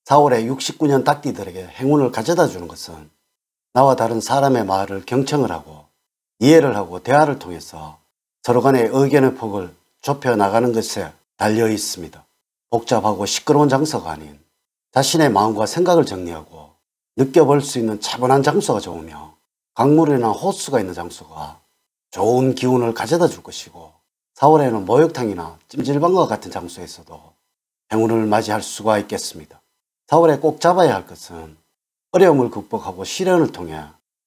4월에 69년 닭띠들에게 행운을 가져다 주는 것은 나와 다른 사람의 말을 경청을 하고 이해를 하고 대화를 통해서 서로 간의 의견의 폭을 좁혀 나가는 것에 달려 있습니다. 복잡하고 시끄러운 장소가 아닌 자신의 마음과 생각을 정리하고 느껴볼 수 있는 차분한 장소가 좋으며 강물이나 호수가 있는 장소가 좋은 기운을 가져다 줄 것이고, 4월에는 목욕탕이나 찜질방과 같은 장소에서도 행운을 맞이할 수가 있겠습니다. 4월에 꼭 잡아야 할 것은 어려움을 극복하고 시련을 통해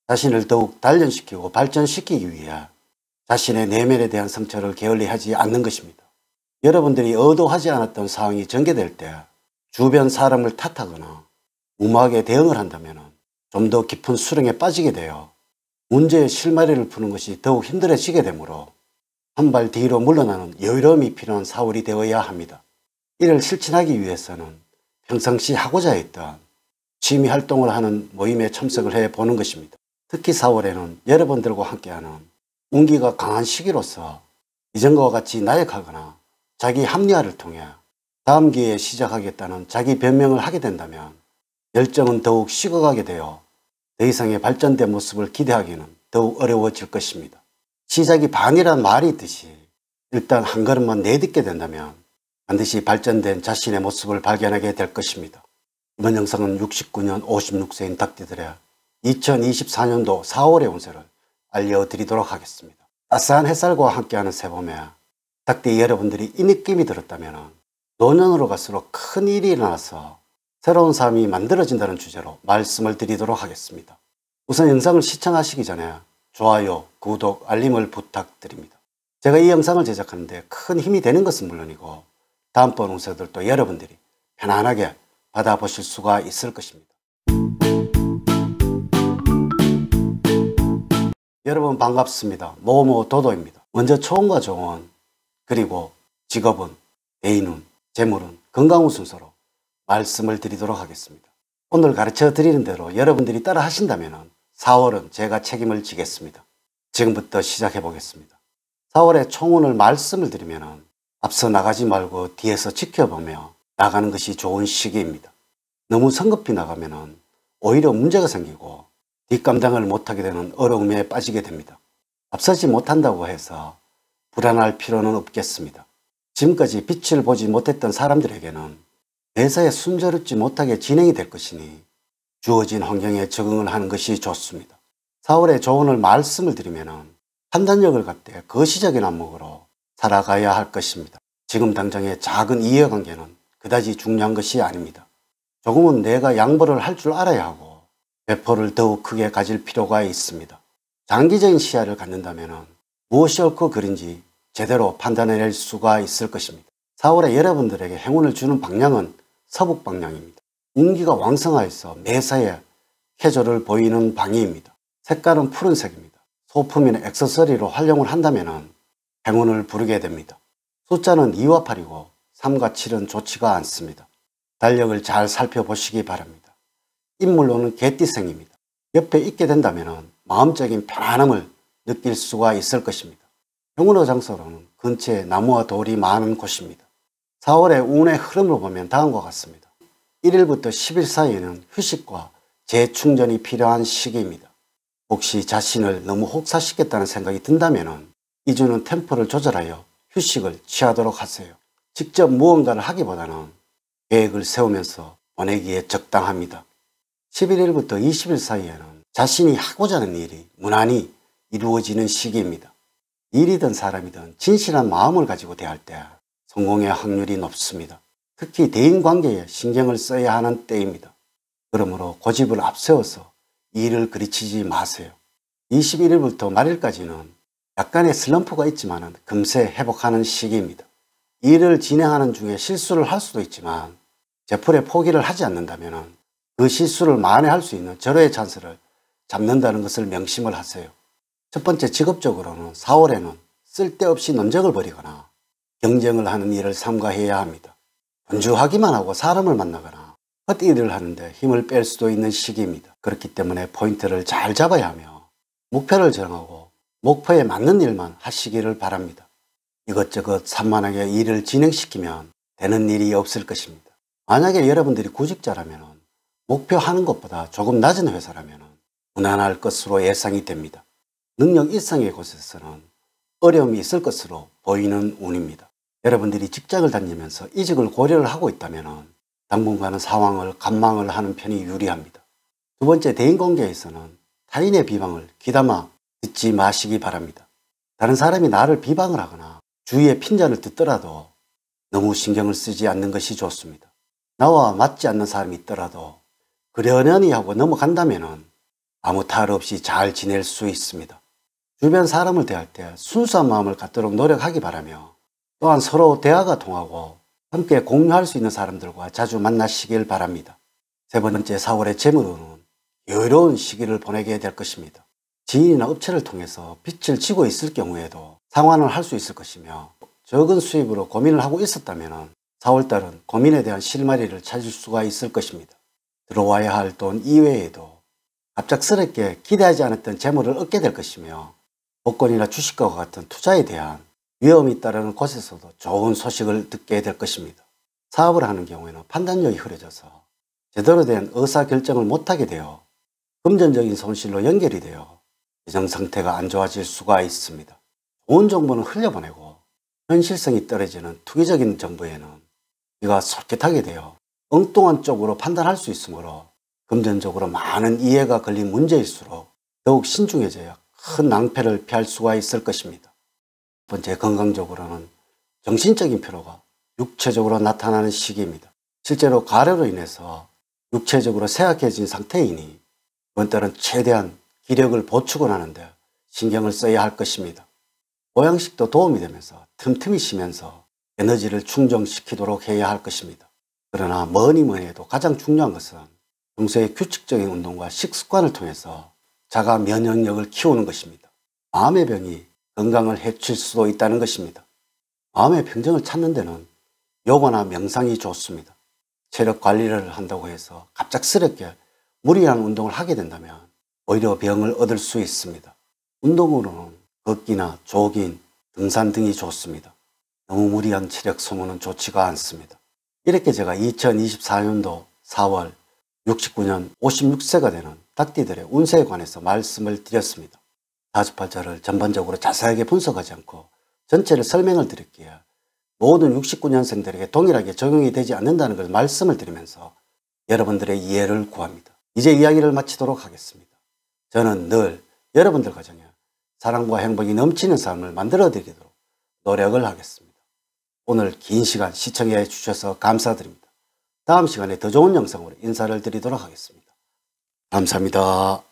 자신을 더욱 단련시키고 발전시키기 위해 자신의 내면에 대한 성찰을 게을리하지 않는 것입니다. 여러분들이 의도하지 않았던 상황이 전개될 때 주변 사람을 탓하거나 무모하게 대응을 한다면 좀 더 깊은 수렁에 빠지게 되어 문제의 실마리를 푸는 것이 더욱 힘들어지게 되므로 한 발 뒤로 물러나는 여유로움이 필요한 4월이 되어야 합니다. 이를 실천하기 위해서는 평상시 하고자 했던 취미 활동을 하는 모임에 참석을 해보는 것입니다. 특히 4월에는 여러분들과 함께하는 운기가 강한 시기로서 이전과 같이 나약하거나 자기 합리화를 통해 다음 기회에 시작하겠다는 자기 변명을 하게 된다면 열정은 더욱 식어가게 되어 더 이상의 발전된 모습을 기대하기는 더욱 어려워질 것입니다. 시작이 반이라는 말이 있듯이 일단 한 걸음만 내딛게 된다면 반드시 발전된 자신의 모습을 발견하게 될 것입니다. 이번 영상은 69년 56세인 닭띠들의 2024년도 4월의 운세를 알려드리도록 하겠습니다. 따스한 햇살과 함께하는 새봄에 닭띠 여러분들이 이 느낌이 들었다면 노년으로 갈수록 큰 일이 일어나서 새로운 삶이 만들어진다는 주제로 말씀을 드리도록 하겠습니다. 우선 영상을 시청하시기 전에 좋아요, 구독, 알림을 부탁드립니다. 제가 이 영상을 제작하는데 큰 힘이 되는 것은 물론이고 다음번 운세들도 여러분들이 편안하게 받아보실 수가 있을 것입니다. 여러분 반갑습니다. 모모도도입니다. 먼저 초운과 조운, 그리고 직업운, 애인운, 재물운, 건강운 순서로 말씀을 드리도록 하겠습니다. 오늘 가르쳐 드리는 대로 여러분들이 따라 하신다면 4월은 제가 책임을 지겠습니다. 지금부터 시작해 보겠습니다. 4월에 총운을 말씀을 드리면 앞서 나가지 말고 뒤에서 지켜보며 나가는 것이 좋은 시기입니다. 너무 성급히 나가면 오히려 문제가 생기고 뒷감당을 못하게 되는 어려움에 빠지게 됩니다. 앞서지 못한다고 해서 불안할 필요는 없겠습니다. 지금까지 빛을 보지 못했던 사람들에게는 매사에 순조롭지 못하게 진행이 될 것이니 주어진 환경에 적응을 하는 것이 좋습니다. 4월에 조언을 말씀을 드리면 판단력을 갖되 거시적인 안목으로 살아가야 할 것입니다. 지금 당장의 작은 이해관계는 그다지 중요한 것이 아닙니다. 조금은 내가 양보를 할 줄 알아야 하고 배포를 더욱 크게 가질 필요가 있습니다. 장기적인 시야를 갖는다면 무엇이 옳고 그른지 제대로 판단해낼 수가 있을 것입니다. 4월에 여러분들에게 행운을 주는 방향은 서북 방향입니다. 운기가 왕성하여서 매사에 쾌조를 보이는 방위입니다. 색깔은 푸른색입니다. 소품이나 액세서리로 활용을 한다면 행운을 부르게 됩니다. 숫자는 2와 8이고 3과 7은 좋지가 않습니다. 달력을 잘 살펴보시기 바랍니다. 인물로는 개띠생입니다. 옆에 있게 된다면 마음적인 편안함을 느낄 수가 있을 것입니다. 행운의 장소로는 근처에 나무와 돌이 많은 곳입니다. 4월의 운의 흐름을 보면 다음과 같습니다. 1일부터 10일 사이에는 휴식과 재충전이 필요한 시기입니다. 혹시 자신을 너무 혹사시켰다는 생각이 든다면 이 주는 템포를 조절하여 휴식을 취하도록 하세요. 직접 무언가를 하기보다는 계획을 세우면서 보내기에 적당합니다. 11일부터 20일 사이에는 자신이 하고자 하는 일이 무난히 이루어지는 시기입니다. 일이든 사람이든 진실한 마음을 가지고 대할 때 성공의 확률이 높습니다. 특히 대인관계에 신경을 써야 하는 때입니다. 그러므로 고집을 앞세워서 일을 그르치지 마세요. 21일부터 말일까지는 약간의 슬럼프가 있지만 금세 회복하는 시기입니다. 일을 진행하는 중에 실수를 할 수도 있지만 제풀에 포기를 하지 않는다면 그 실수를 만회할 수 있는 절호의 찬스를 잡는다는 것을 명심을 하세요. 첫 번째, 직업적으로는 4월에는 쓸데없이 논쟁을 벌이거나 경쟁을 하는 일을 삼가해야 합니다. 분주하기만 하고 사람을 만나거나 헛일을 하는데 힘을 뺄 수도 있는 시기입니다. 그렇기 때문에 포인트를 잘 잡아야 하며 목표를 정하고 목표에 맞는 일만 하시기를 바랍니다. 이것저것 산만하게 일을 진행시키면 되는 일이 없을 것입니다. 만약에 여러분들이 구직자라면 목표하는 것보다 조금 낮은 회사라면 무난할 것으로 예상이 됩니다. 능력 이상의 곳에서는 어려움이 있을 것으로 보이는 운입니다. 여러분들이 직장을 다니면서 이직을 고려를 하고 있다면 당분간은 상황을 관망을 하는 편이 유리합니다. 두 번째, 대인관계에서는 타인의 비방을 귀담아 듣지 마시기 바랍니다. 다른 사람이 나를 비방을 하거나 주위의 핀잔을 듣더라도 너무 신경을 쓰지 않는 것이 좋습니다. 나와 맞지 않는 사람이 있더라도 그러려니 하고 넘어간다면 아무 탈 없이 잘 지낼 수 있습니다. 주변 사람을 대할 때 순수한 마음을 갖도록 노력하기 바라며 또한 서로 대화가 통하고 함께 공유할 수 있는 사람들과 자주 만나시길 바랍니다. 세 번째, 4월의 재물운은 여유로운 시기를 보내게 될 것입니다. 지인이나 업체를 통해서 빚을 지고 있을 경우에도 상환을 할 수 있을 것이며 적은 수입으로 고민을 하고 있었다면 4월달은 고민에 대한 실마리를 찾을 수가 있을 것입니다. 들어와야 할 돈 이외에도 갑작스럽게 기대하지 않았던 재물을 얻게 될 것이며 복권이나 주식과 같은 투자에 대한 위험이 따르는 곳에서도 좋은 소식을 듣게 될 것입니다. 사업을 하는 경우에는 판단력이 흐려져서 제대로 된 의사결정을 못하게 되어 금전적인 손실로 연결이 되어 재정 상태가 안 좋아질 수가 있습니다. 좋은 정보는 흘려보내고 현실성이 떨어지는 투기적인 정보에는 귀가 솔깃하게 되어 엉뚱한 쪽으로 판단할 수 있으므로 금전적으로 많은 이해가 걸린 문제일수록 더욱 신중해져야 큰 낭패를 피할 수가 있을 것입니다. 첫 번째, 건강적으로는 정신적인 피로가 육체적으로 나타나는 시기입니다. 실제로 가래로 인해서 육체적으로 쇠약해진 상태이니 이번 달은 최대한 기력을 보충을 하는데 신경을 써야 할 것입니다. 보양식도 도움이 되면서 틈틈이 쉬면서 에너지를 충전시키도록 해야 할 것입니다. 그러나 뭐니 해도 가장 중요한 것은 평소에 규칙적인 운동과 식습관을 통해서 자가 면역력을 키우는 것입니다. 마음의 병이 건강을 해칠 수도 있다는 것입니다. 마음의 평정을 찾는 데는 요가나 명상이 좋습니다. 체력 관리를 한다고 해서 갑작스럽게 무리한 운동을 하게 된다면 오히려 병을 얻을 수 있습니다. 운동으로는 걷기나 조깅, 등산 등이 좋습니다. 너무 무리한 체력 소모는 좋지가 않습니다. 이렇게 제가 2024년도 4월 69년 56세가 되는 닭띠들의 운세에 관해서 말씀을 드렸습니다. 사주팔자를 전반적으로 자세하게 분석하지 않고 전체를 설명을 드렸기에 모든 69년생들에게 동일하게 적용이 되지 않는다는 걸 말씀을 드리면서 여러분들의 이해를 구합니다. 이제 이야기를 마치도록 하겠습니다. 저는 늘 여러분들 가정에 사랑과 행복이 넘치는 삶을 만들어 드리도록 노력을 하겠습니다. 오늘 긴 시간 시청해 주셔서 감사드립니다. 다음 시간에 더 좋은 영상으로 인사를 드리도록 하겠습니다. 감사합니다.